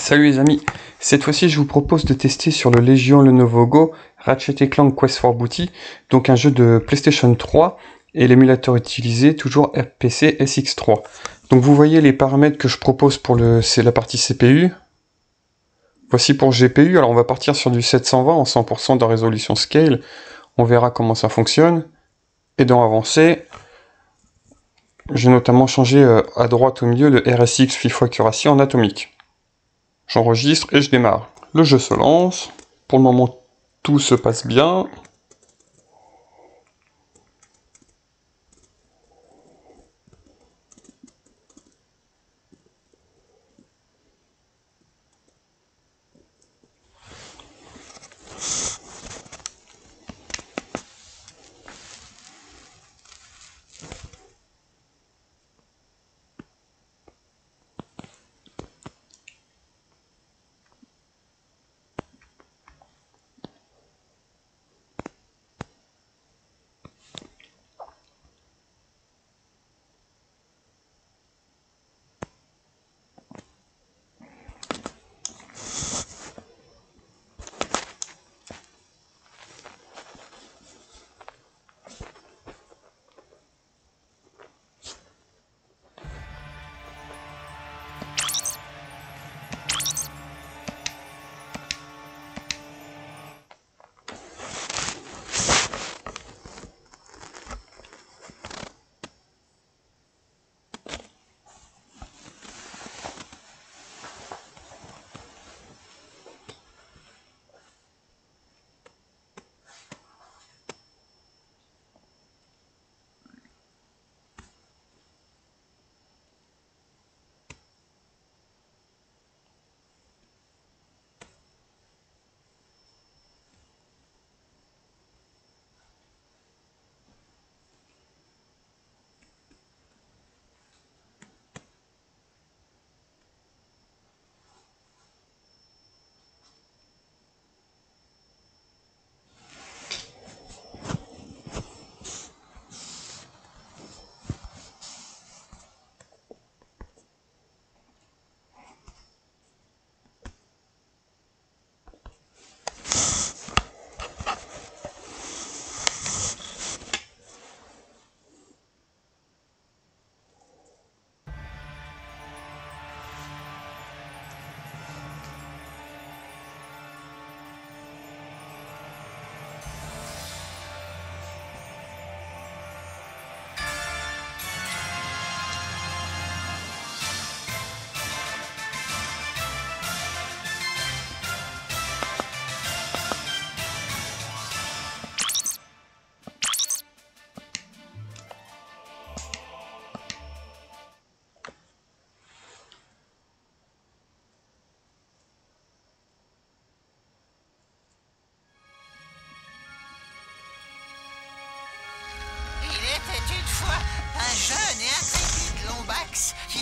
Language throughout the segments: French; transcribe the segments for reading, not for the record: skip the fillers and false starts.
Salut les amis, cette fois-ci je vous propose de tester sur le Legion Lenovo Go Ratchet & Clank Quest for Booty, donc un jeu de PlayStation 3 et l'émulateur utilisé toujours RPC SX3. Donc vous voyez les paramètres que je propose pour c'est la partie CPU. Voici pour GPU, alors on va partir sur du 720 en 100% de résolution scale, on verra comment ça fonctionne. Et dans avancé, j'ai notamment changé à droite au milieu le RSX FIFO Accuracy en atomique. J'enregistre et je démarre. Le jeu se lance. Pour le moment, tout se passe bien.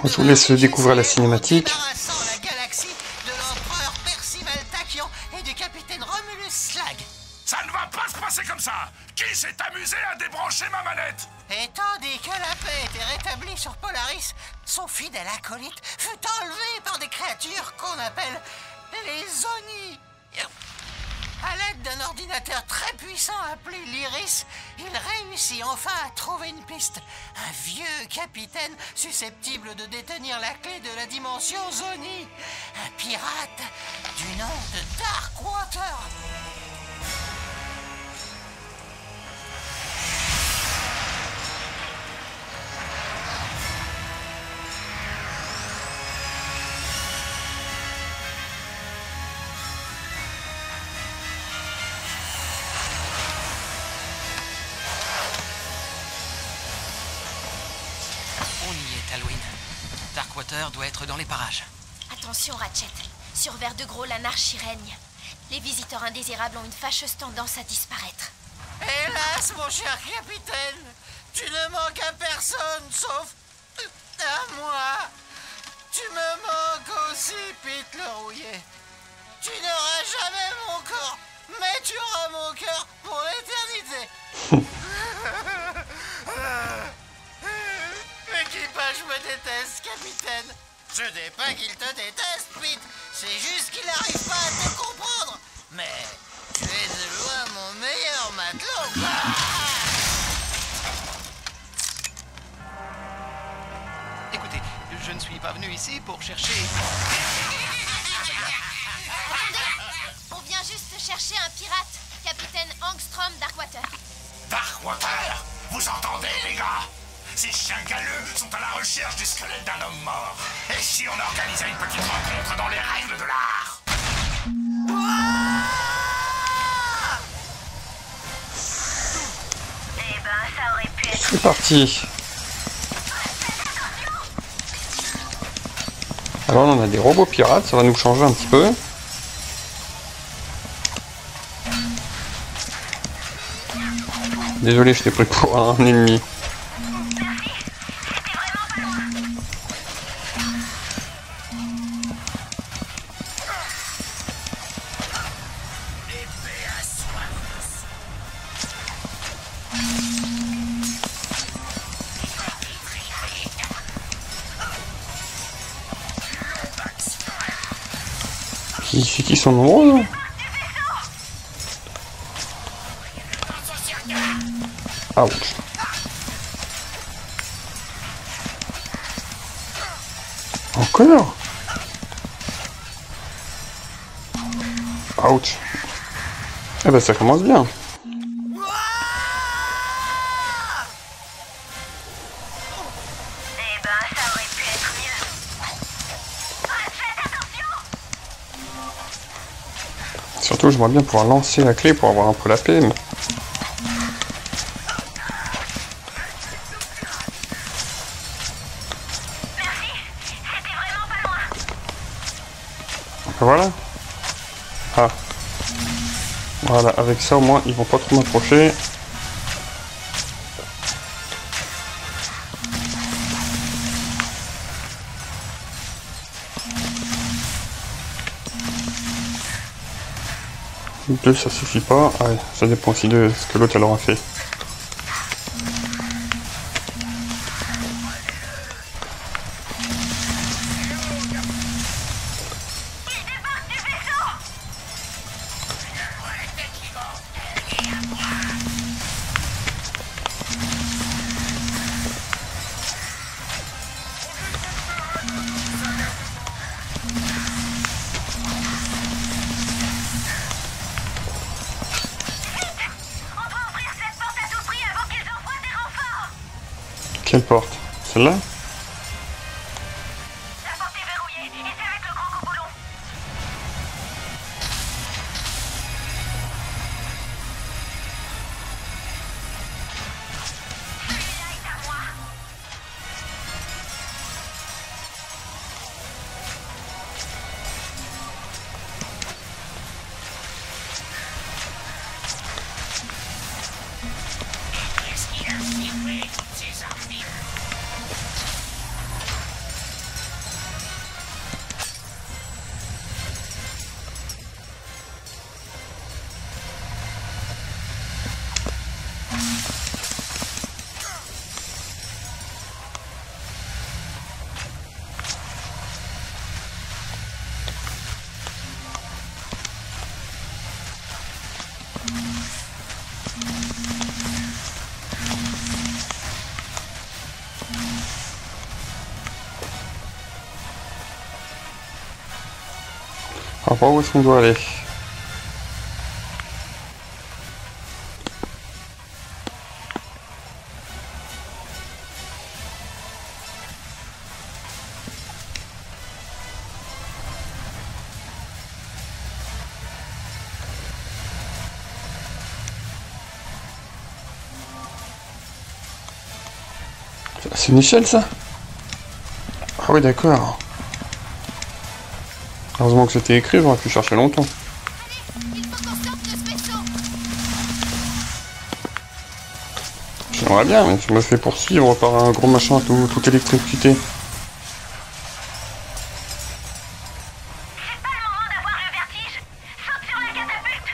Je vous laisse découvrir la cinématique. La galaxie de l'empereur Percival Tachyon et du capitaine Romulus Slag. Ça ne va pas se passer comme ça. Qui s'est amusé à débrancher ma manette? Et tandis que la paix était rétablie sur Polaris, son fidèle acolyte fut enlevé par des créatures qu'on appelle les Oni. À l'aide d'un ordinateur très puissant appelé l'Iris, il réussit enfin à trouver une piste. Un vieux capitaine susceptible de détenir la clé de la dimension Zoni. Un pirate du nom de Darkwater. On y est, Alwyn. Darkwater doit être dans les parages. Attention, Ratchet. Sur Vert de Gros, l'anarchie règne. Les visiteurs indésirables ont une fâcheuse tendance à disparaître. Hélas, mon cher capitaine, tu ne manques à personne sauf à moi. Tu me manques aussi, Pete le rouillé. Tu n'auras jamais mon corps, mais tu auras mon cœur pour l'éternité. L'équipage me déteste, capitaine. Je dis pas qu'il te déteste, Pete. C'est juste qu'il n'arrive pas à te comprendre. Mais tu es de loin mon meilleur matelot. Écoutez, je ne suis pas venu ici pour chercher... On vient juste chercher un pirate, capitaine Angstrom Darkwater. Darkwater, vous entendez, les gars? Ces chiens galeux sont à la recherche du squelette d'un homme mort. Et si on organisait une petite rencontre dans les règles de l'art? Eh ben, ça aurait pu être... C'est parti. Alors on a des robots pirates, ça va nous changer un petit peu. Désolé, je t'ai pris pour un ennemi. C'est qui sont nombreux là? Ouch. Encore? Ouch. Eh ben ça commence bien. Eh ben, ça aurait pu être mieux. Faites attention! Surtout j'aimerais bien pouvoir lancer la clé pour avoir un peu la paix. Mais... Voilà. Ah. Voilà, avec ça au moins ils vont pas trop m'approcher. Deux ça suffit pas. Ah ouais, ça dépend aussi de ce que l'autre elle aura fait. Quelle porte? Celle-là? La porte est verrouillée, et c'est avec le grand coupolon. Celui-là est à moi. Alors par où est-ce qu'on doit aller? C'est une échelle ça? Ah oui d'accord. Heureusement que c'était écrit, j'aurais pu chercher longtemps. Il faut qu'on sorte de ce vaisseau. J'aimerais bien, mais je me fais poursuivre par un gros machin tout électrocuté. C'est pas le moment d'avoir le vertige. Saute sur la catapulte.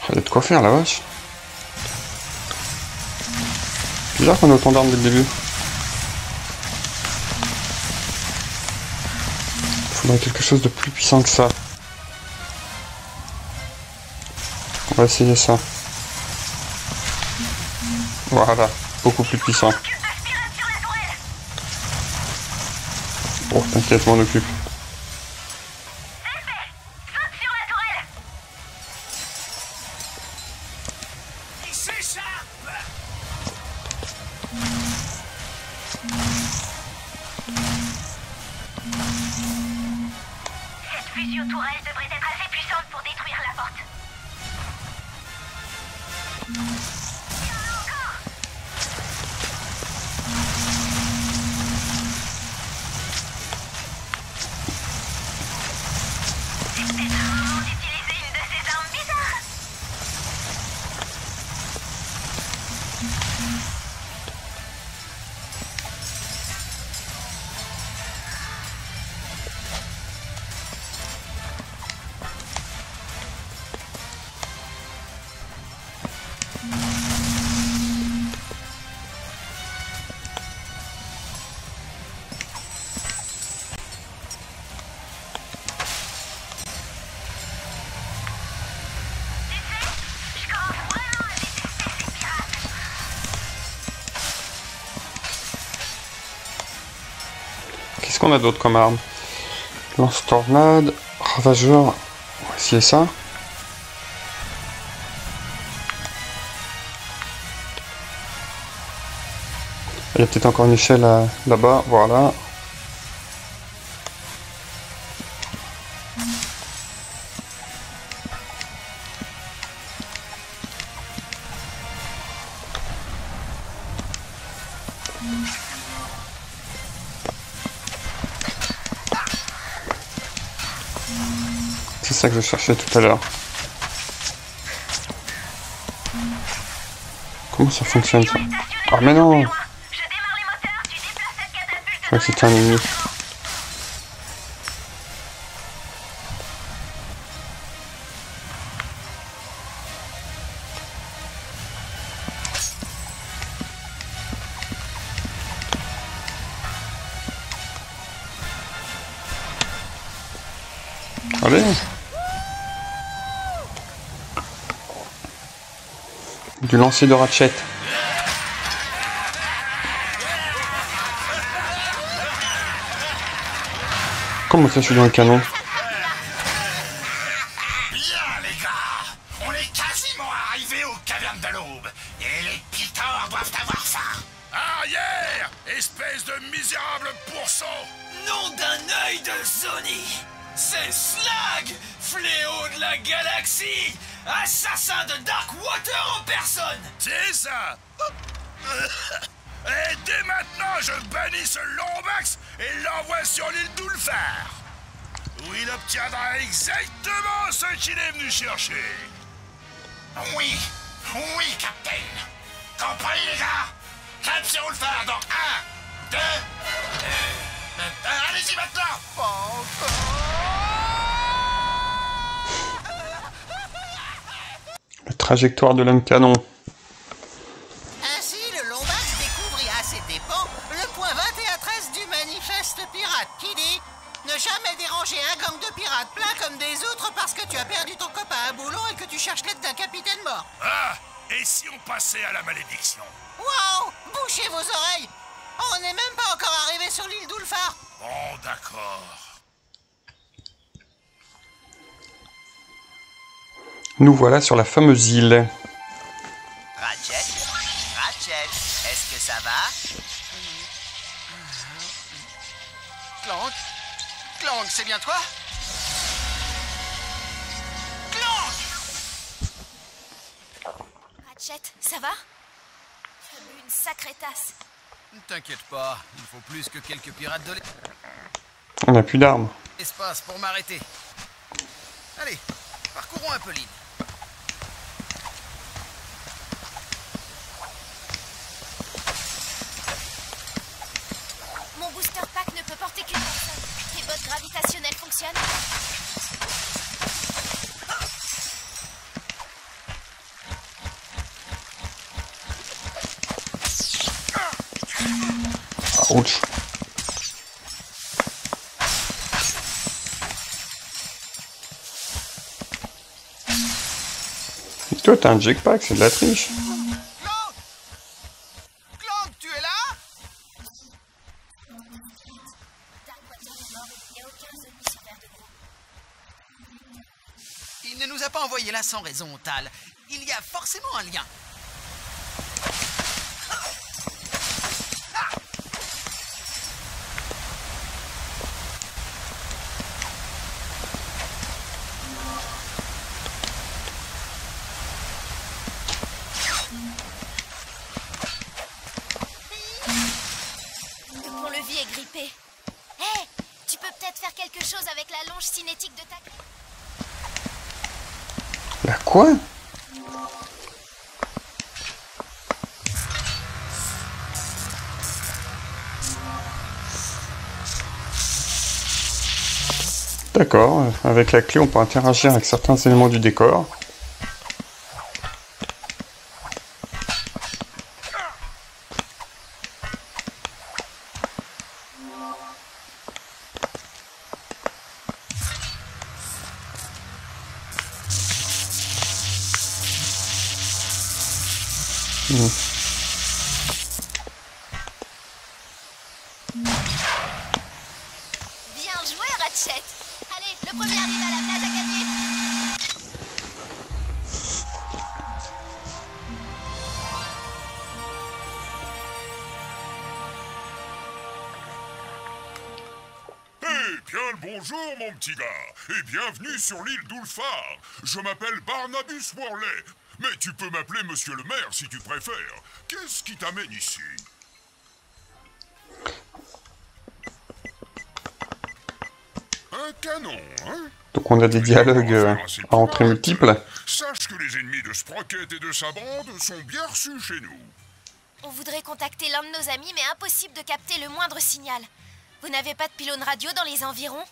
Il y a de quoi faire, la vache. Bizarre qu'on ait autant d'armes dès le début. Il faudrait quelque chose de plus puissant que ça. On va essayer ça. Voilà, beaucoup plus puissant. Oh, t'inquiète, je m'en occupe. Fusion tourelle devrait être assez puissante pour détruire la porte. C'est peut-être un moment d'utiliser une de ces armes bizarres. Qu'est-ce qu'on a d'autre comme arme? Lance-tornade, ravageur. On va essayer ça. Il y a peut-être encore une échelle là-bas, voilà. C'est ça que je cherchais tout à l'heure. Comment ça fonctionne ça? Ah mais non! Je crois que c'était un ennemi. Allez! Du lancer de Ratchet. Comment ça, je suis dans le canon? Bien, les gars! On est quasiment arrivés aux cavernes de l'Aube. Et les pitors doivent avoir faim. Arrière! Espèce de misérable pourceau! Nom d'un œil de Zoni! C'est Slag! Fléau de la galaxie! Assassin de Darkwater en personne! C'est ça! Et dès maintenant, je bannis ce Lombax et l'envoie sur l'île d'Ulfar, où il obtiendra exactement ce qu'il est venu chercher. Oui, oui, Capitaine. Compris, les gars? Cap sur Ulfar dans 1, 2... allez-y maintenant! La trajectoire de l'homme canon. Ainsi, le Lombax découvrit à ses dépens le point 21-13 du manifeste pirate qui dit « Ne jamais déranger un gang de pirates plein comme des autres parce que tu as perdu ton copain à boulon et que tu cherches l'aide d'un capitaine mort. Ah! Et si on passait à la malédiction? » Waouh! Bouchez vos oreilles! On n'est même pas encore arrivé sur l'île d'Ulfar. Bon, d'accord. Nous voilà sur la fameuse île. Ratchet, Ratchet, est-ce que ça va? Clank? Clank, c'est bien toi? Clank! Ratchet, ça va? J'ai bu une sacrée tasse. Ne t'inquiète pas, il faut plus que quelques pirates de On n'a plus d'armes. l'espace pour m'arrêter. Allez, parcourons un peu l'île. Mon fonctionne? Ouch. Et toi, t'as un jetpack, c'est de la triche. Clank! Clank, tu es là? Il ne nous a pas envoyé là sans raison, Tal. Il y a forcément un lien. Mon levier est grippé. Hé, tu peux peut-être faire quelque chose avec la longe cinétique de ta... La quoi? D'accord, avec la clé on peut interagir avec certains éléments du décor. Bien joué, Ratchet. Allez, le premier arrivé à la plage a gagné. Eh bien le bonjour mon petit gars, et bienvenue sur l'île d'Ulfar. Je m'appelle Barnabas Worley, mais tu peux m'appeler monsieur le maire si tu préfères. Qu'est-ce qui t'amène ici? Un canon, hein? Donc on a des dialogues à entrée multiples. Sache que les ennemis de Sprocket et de sa bande sont bien reçus chez nous. On voudrait contacter l'un de nos amis, mais impossible de capter le moindre signal. Vous n'avez pas de pylône radio dans les environs?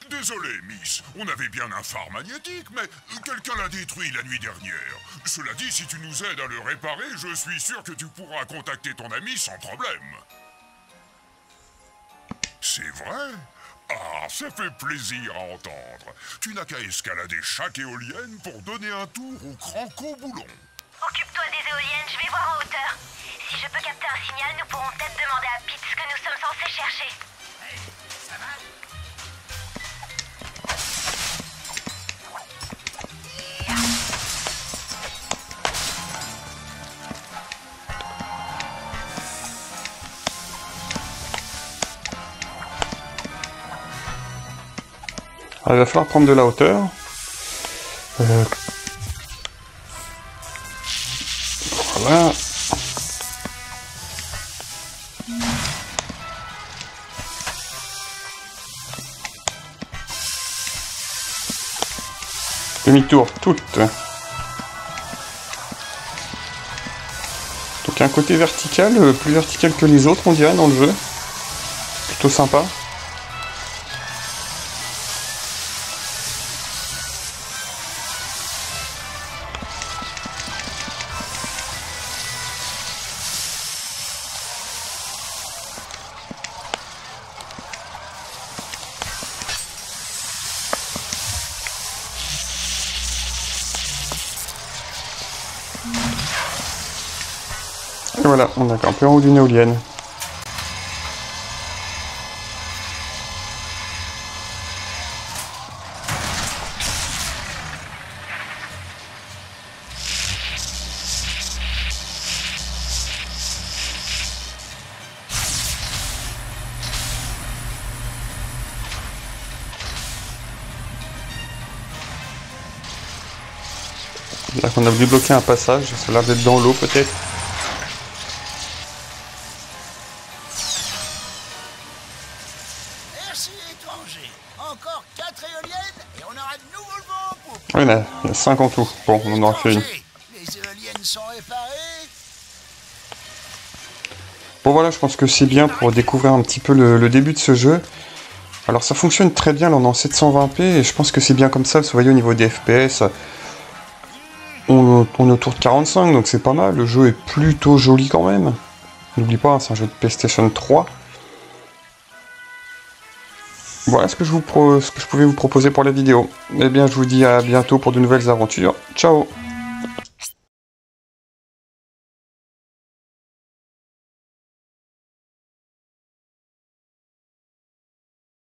Désolé, Miss, on avait bien un phare magnétique, mais quelqu'un l'a détruit la nuit dernière. Cela dit, si tu nous aides à le réparer, je suis sûr que tu pourras contacter ton ami sans problème. C'est vrai? Ah, ça fait plaisir à entendre. Tu n'as qu'à escalader chaque éolienne pour donner un tour au Cranco-Boulon. Occupe-toi des éoliennes, je vais voir en hauteur. Si je peux capter un signal, nous pourrons peut-être demander à Pete ce que nous sommes censés chercher. Hey, ça va? Alors, il va falloir prendre de la hauteur. Voilà. Demi-tour, toutes. Donc un côté vertical, plus vertical que les autres on dirait dans le jeu. Plutôt sympa. Et voilà, on a campé en haut d'une éolienne. Là qu'on a débloqué un passage, ça a l'air d'être dans l'eau peut-être. Merci, étranger. Encore 4 éoliennes et on aura de nouveau le vent en poupe. Oui, il y a 5 en tout. Bon, on en aura fait une. Les éoliennes sont réparées. Bon voilà, je pense que c'est bien pour découvrir un petit peu le début de ce jeu. Alors ça fonctionne très bien, là on est en 720p et je pense que c'est bien comme ça, vous voyez au niveau des FPS, on est autour de 45, donc c'est pas mal, le jeu est plutôt joli quand même. N'oublie pas, c'est un jeu de PlayStation 3. Voilà ce que je pouvais vous proposer pour la vidéo. Eh bien je vous dis à bientôt pour de nouvelles aventures. Ciao!